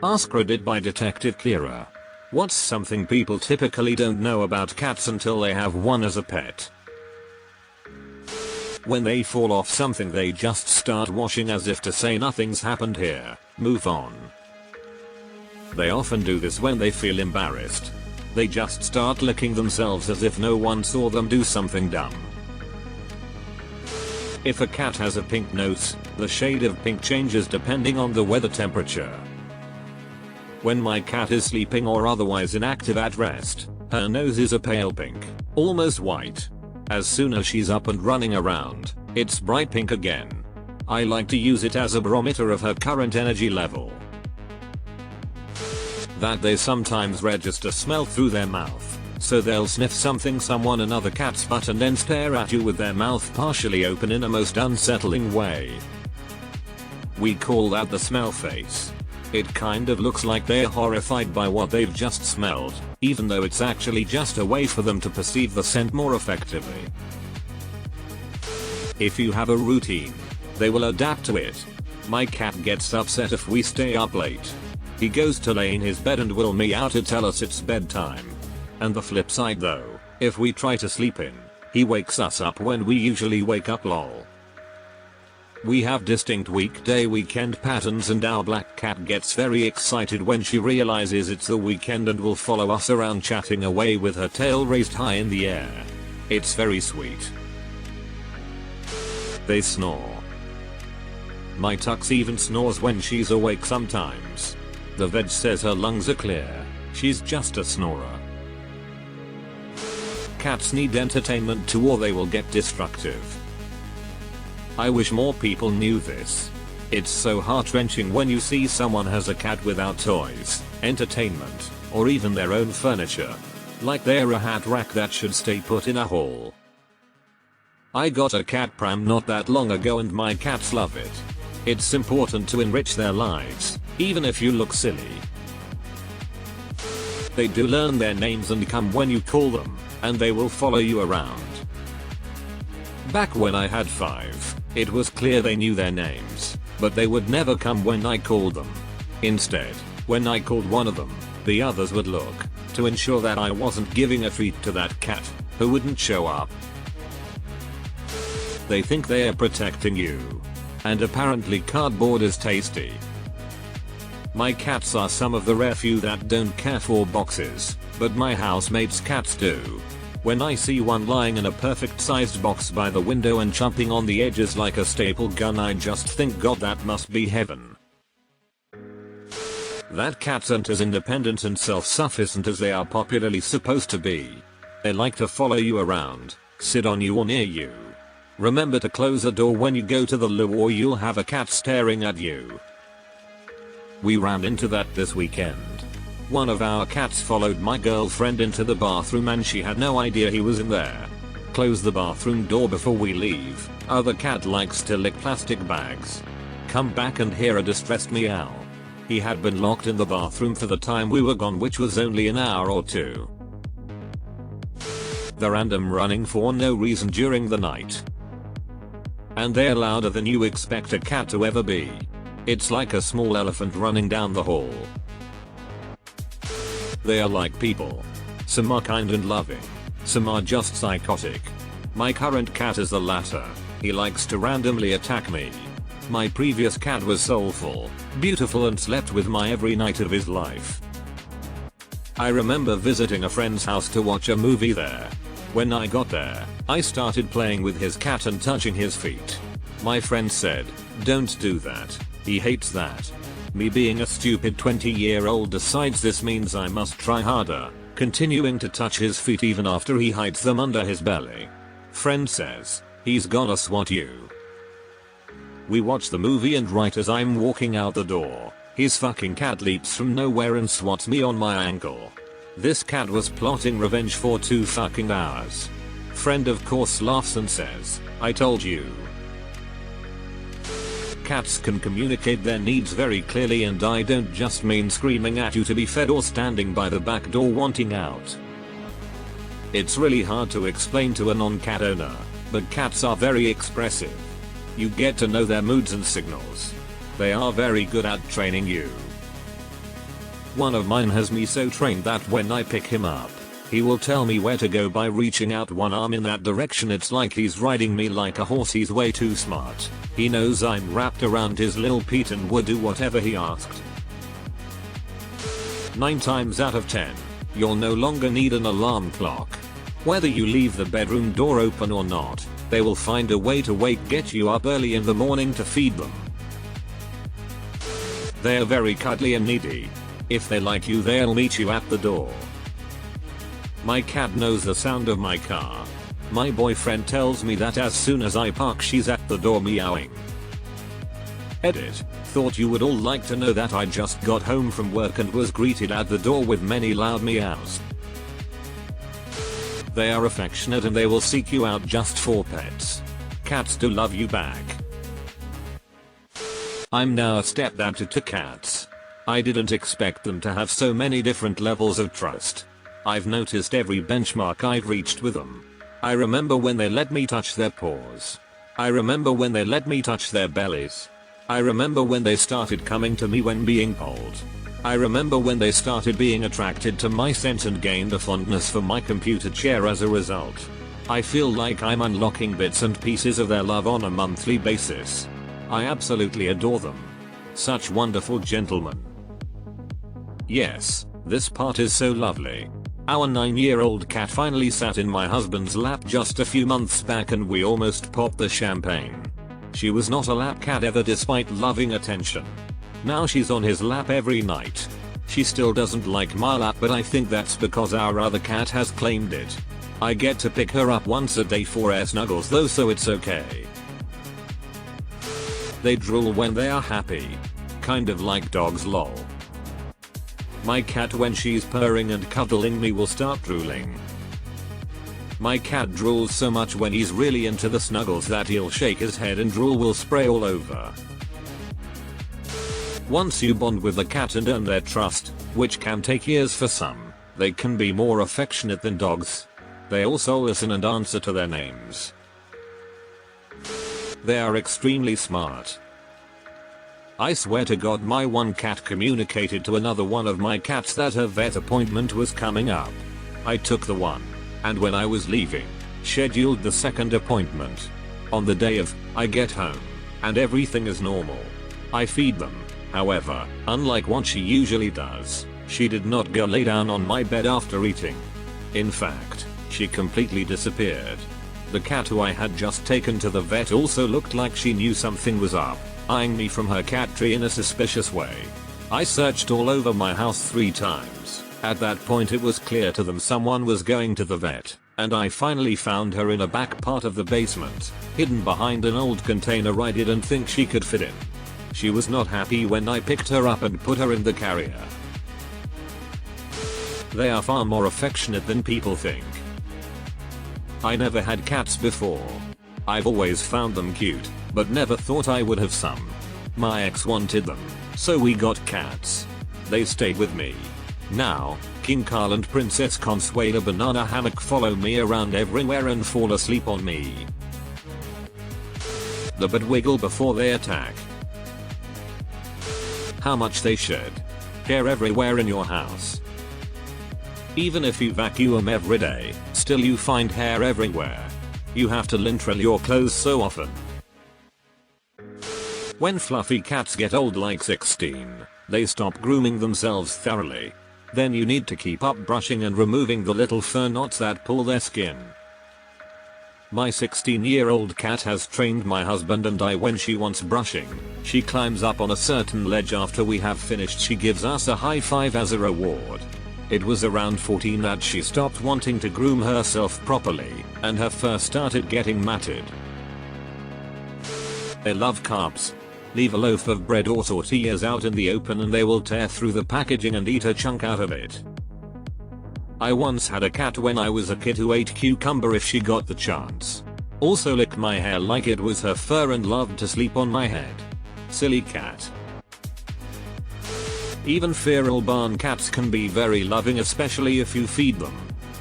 AskReddit by Detective Clearer. What's something people typically don't know about cats until they have one as a pet? When they fall off something they just start washing as if to say nothing's happened here, move on. They often do this when they feel embarrassed. They just start licking themselves as if no one saw them do something dumb. If a cat has a pink nose, the shade of pink changes depending on the weather temperature. When my cat is sleeping or otherwise inactive at rest, her nose is a pale pink, almost white. As soon as she's up and running around, it's bright pink again. I like to use it as a barometer of her current energy level. That they sometimes register smell through their mouth, so they'll sniff another cat's butt and then stare at you with their mouth partially open in a most unsettling way. We call that the smell face. It kind of looks like they're horrified by what they've just smelled, even though it's actually just a way for them to perceive the scent more effectively. If you have a routine, they will adapt to it. My cat gets upset if we stay up late. He goes to lay in his bed and will meow to tell us it's bedtime. And the flip side though, if we try to sleep in, he wakes us up when we usually wake up lol. We have distinct weekday-weekend patterns and our black cat gets very excited when she realizes it's the weekend and will follow us around chatting away with her tail raised high in the air. It's very sweet. They snore. My Tux even snores when she's awake sometimes. The vet says her lungs are clear, she's just a snorer. Cats need entertainment too or they will get destructive. I wish more people knew this. It's so heart-wrenching when you see someone has a cat without toys, entertainment, or even their own furniture. Like they're a hat rack that should stay put in a hall. I got a cat pram not that long ago and my cats love it. It's important to enrich their lives, even if you look silly. They do learn their names and come when you call them, and they will follow you around. Back when I had 5, it was clear they knew their names, but they would never come when I called them. Instead, when I called one of them, the others would look, to ensure that I wasn't giving a treat to that cat, who wouldn't show up. They think they are protecting you. And apparently cardboard is tasty. My cats are some of the rare few that don't care for boxes, but my housemate's cats do. When I see one lying in a perfect sized box by the window and chomping on the edges like a staple gun I just think God that must be heaven. That cats aren't as independent and self-sufficient as they are popularly supposed to be. They like to follow you around, sit on you or near you. Remember to close the door when you go to the loo or you'll have a cat staring at you. We ran into that this weekend. One of our cats followed my girlfriend into the bathroom and she had no idea he was in there. Close the bathroom door before we leave. Other cat likes to lick plastic bags. Come back and hear a distressed meow. He had been locked in the bathroom for the time we were gone, which was only an hour or two. The random running for no reason during the night. And they're louder than you expect a cat to ever be. It's like a small elephant running down the hall. They are like people. Some are kind and loving. Some are just psychotic. My current cat is the latter. He likes to randomly attack me. My previous cat was soulful, beautiful and slept with me every night of his life. I remember visiting a friend's house to watch a movie there. When I got there, I started playing with his cat and touching his feet. My friend said, "Don't do that. He hates that." Me being a stupid 20-year-old decides this means I must try harder, continuing to touch his feet even after he hides them under his belly. Friend says, "He's gonna swat you." We watch the movie and right as I'm walking out the door, his fucking cat leaps from nowhere and swats me on my ankle. This cat was plotting revenge for 2 fucking hours. Friend of course laughs and says, "I told you." Cats can communicate their needs very clearly, and I don't just mean screaming at you to be fed or standing by the back door wanting out. It's really hard to explain to a non-cat owner, but cats are very expressive. You get to know their moods and signals. They are very good at training you. one of mine has me so trained that when I pick him up, he will tell me where to go by reaching out one arm in that direction. It's like he's riding me like a horse. He's way too smart. He knows I'm wrapped around his little peat and would do whatever he asked. 9 times out of 10, you'll no longer need an alarm clock. Whether you leave the bedroom door open or not, they will find a way to get you up early in the morning to feed them. They're very cuddly and needy. If they like you, they'll meet you at the door. My cat knows the sound of my car. My boyfriend tells me that as soon as I park, she's at the door meowing. Edit. Thought you would all like to know that I just got home from work and was greeted at the door with many loud meows. They are affectionate and they will seek you out just for pets. Cats do love you back. I'm now a stepdad to 2 cats. I didn't expect them to have so many different levels of trust. I've noticed every benchmark I've reached with them. I remember when they let me touch their paws. I remember when they let me touch their bellies. I remember when they started coming to me when being pulled. I remember when they started being attracted to my scent and gained a fondness for my computer chair as a result. I feel like I'm unlocking bits and pieces of their love on a monthly basis. I absolutely adore them. Such wonderful gentlemen. Yes, this part is so lovely. Our 9-year-old cat finally sat in my husband's lap just a few months back and we almost popped the champagne. She was not a lap cat ever despite loving attention. Now she's on his lap every night. She still doesn't like my lap, but I think that's because our other cat has claimed it. I get to pick her up once a day for air snuggles though, so it's okay. They drool when they are happy. Kind of like dogs, lol. My cat, when she's purring and cuddling me, will start drooling. My cat drools so much when he's really into the snuggles that he'll shake his head and drool will spray all over. Once you bond with the cat and earn their trust, which can take years for some, they can be more affectionate than dogs. They also listen and answer to their names. They are extremely smart. I swear to God, my one cat communicated to another one of my cats that her vet appointment was coming up. I took the one, and when I was leaving, scheduled the second appointment. On the day of, I get home, and everything is normal. I feed them. However, unlike what she usually does, she did not go lay down on my bed after eating. In fact, she completely disappeared. The cat who I had just taken to the vet also looked like she knew something was up, eyeing me from her cat tree in a suspicious way. I searched all over my house 3 times. At that point it was clear to them someone was going to the vet, and I finally found her in a back part of the basement, hidden behind an old container I didn't think she could fit in. She was not happy when I picked her up and put her in the carrier. They are far more affectionate than people think. I never had cats before. I've always found them cute, but never thought I would have some. My ex wanted them, so we got cats. They stayed with me. Now, King Carl and Princess Consuela Banana Hammock follow me around everywhere and fall asleep on me. The butt wiggle before they attack. How much they shed. Hair everywhere in your house. Even if you vacuum every day, still you find hair everywhere. You have to lint-roll your clothes so often. When fluffy cats get old like 16, they stop grooming themselves thoroughly. Then you need to keep up brushing and removing the little fur knots that pull their skin. My 16-year-old cat has trained my husband and I when she wants brushing. She climbs up on a certain ledge. After we have finished, she gives us a high five as a reward. It was around 14 that she stopped wanting to groom herself properly, and her fur started getting matted. They love carbs. Leave a loaf of bread or tortillas out in the open and they will tear through the packaging and eat a chunk out of it. I once had a cat when I was a kid who ate cucumber if she got the chance. Also licked my hair like it was her fur and loved to sleep on my head. Silly cat. Even feral barn cats can be very loving, especially if you feed them.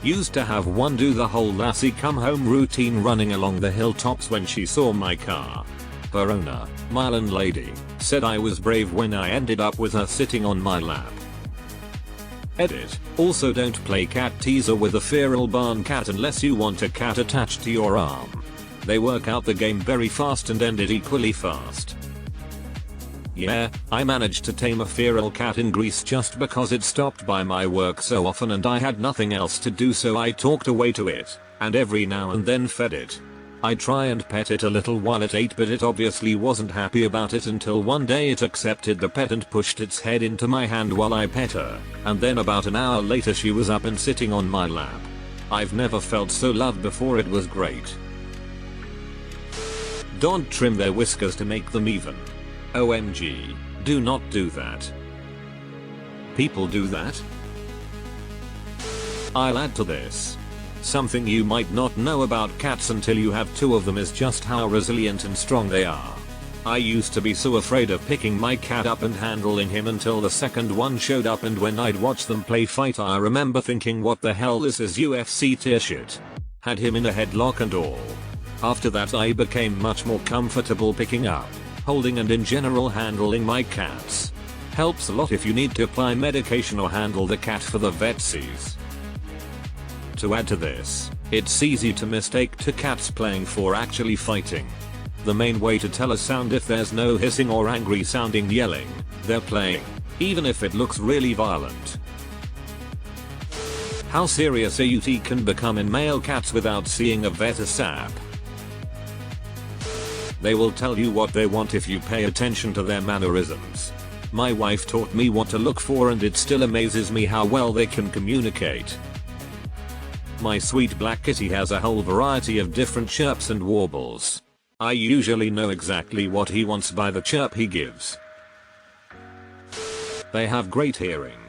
Used to have one do the whole lassie come home routine running along the hilltops when she saw my car. Her owner, Mylan Lady, said I was brave when I ended up with her sitting on my lap. Edit. Also don't play cat teaser with a feral barn cat unless you want a cat attached to your arm. They work out the game very fast and end it equally fast. Yeah, I managed to tame a feral cat in Greece just because it stopped by my work so often and I had nothing else to do, so I talked away to it, and every now and then fed it. I try and pet it a little while it ate, but it obviously wasn't happy about it until one day it accepted the pet and pushed its head into my hand while I pet her, and then about an hour later she was up and sitting on my lap. I've never felt so loved before, it was great. Don't trim their whiskers to make them even. OMG, do not do that. People do that? I'll add to this. Something you might not know about cats until you have two of them is just how resilient and strong they are. I used to be so afraid of picking my cat up and handling him until the second one showed up, and when I'd watch them play fight I remember thinking, what the hell is this UFC tier shit? Had him in a headlock and all. After that I became much more comfortable picking up, holding and in general handling my cats. Helps a lot if you need to apply medication or handle the cat for the vetsies. To add to this, it's easy to mistake two cats playing for actually fighting. The main way to tell a sound if there's no hissing or angry sounding yelling, they're playing, even if it looks really violent. How serious AUT can become in male cats without seeing a vet ASAP. They will tell you what they want if you pay attention to their mannerisms. My wife taught me what to look for and it still amazes me how well they can communicate. My sweet black kitty has a whole variety of different chirps and warbles. I usually know exactly what he wants by the chirp he gives. They have great hearing.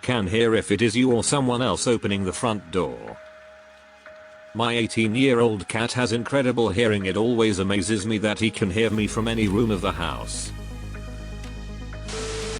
Can hear if it is you or someone else opening the front door. My 18-year-old cat has incredible hearing. It always amazes me that he can hear me from any room of the house.